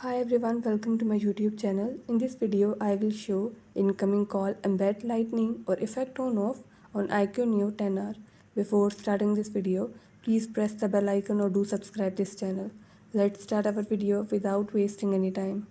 Hi everyone, welcome to my YouTube channel. In this video, I will show incoming call embed lightning or effect on off on Iqoo Neo 10R. Before starting this video, please press the bell icon or do subscribe this channel. Let's start our video without wasting any time.